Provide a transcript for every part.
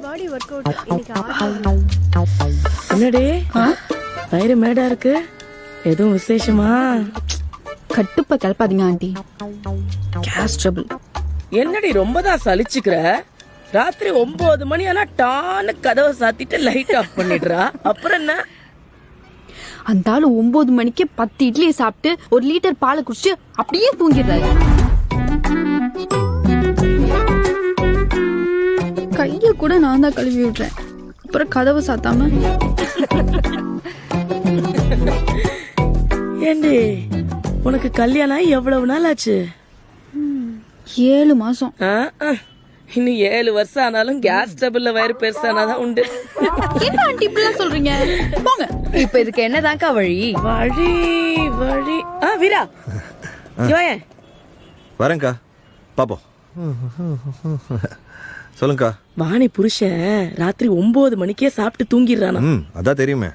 பாடி work out இன்னைக்கு என்னடி வயிறு மேடா இருக்கு, எதுவும் விசேஷமா? கட்டுப்ப கிளப்பாதீங்க ஆண்டி, கேஸ் ட்ரபிள். என்னடி ரொம்பதான் சலிச்சுக்கிற? ராத்திரி 9 மணி ஆனா டான்னு கதவை சாத்திட்டு லைட் ஆஃப் பண்ணிடுறா. அப்புறம் என்ன? அந்த ஆளு 9 மணிக்கு 10 இட்லியை சாப்பிட்டு 1 லிட்டர் பாலை குடிச்சு அப்படியே தூங்கிடுறாரு. கைய கூட நான் தான் கழுவி விடுறேன், அப்புறம் கதவை சாத்தாம. ஏண்டி உனக்கு கல்யாணம் எவ்வளவு நாள் ஆச்சு? 7 மாசம். இன்னும் 7 வருஷம் ஆனாலும் கேஸ் ட்ரபிள்ல வயிறு பெருசானாதான் உண்டு. என்ன ஆண்டி இப்படிலாம் சொல்றீங்க? போங்க. இப்ப இதுக்கு என்னதான்க்கா வழி? வழி வழி வீரா இவன் வரேன்க்கா, பாப்போம். சொல்லுங்கக்கா. வாணி புருஷன் ராத்திரி 9 மணிக்கே சாப்பிட்டு தூங்கிடுறானா. அதான் தெரியுமே.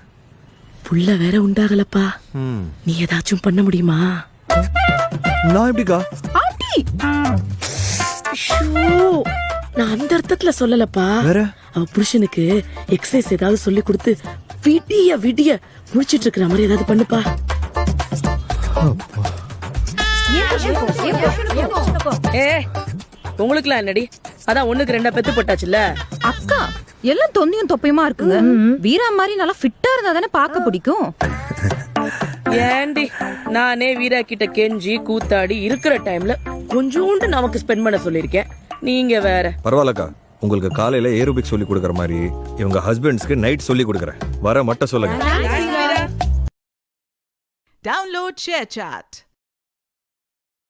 புள்ள வேற உண்டாகலப்பா. நீ ஏதாச்சும் பண்ண முடியுமா? நான் எப்படிக்கா? ஆண்டி நான் அந்த அர்த்தத்துல சொல்லலப்பா. வேற அவ புருஷனுக்கு எக்ஸசைஸ் ஏதாவது சொல்லி கொடுத்து விடிய விடிய முடிச்சிட்டு இருக்கிற மாதிரி ஏதாவது பண்ணுப்பா. உங்களுக்குலாம் என்னடி, அதான் 1க்கு 2 பெத்து போட்டாச்சுல்ல. அக்கா எல்லாம் தொந்தியும் தொப்பையுமா இருக்குங்க. வீரா மாதிரி நல்லா ஃபிட்டா இருந்தா தானே பார்க்க பிடிக்கும். ஏண்டி நானே வீரா கிட்ட கெஞ்சி கூத்தாடி இருக்கிற டைம்ல கொஞ்சோண்டு நமக்கு ஸ்பெண்ட் பண்ண சொல்லிருக்கேன். நீங்க வேற. பரவாயில்லக்கா, உங்களுக்கு காலையில ஏரோபிக் சொல்லி கொடுக்கற மாதிரி இவங்க ஹஸ்பண்ட்ஸ்க்கு நைட் சொல்லி கொடுக்கறேன். வர மட்டும் சொல்லுங்க. Download ShareChat.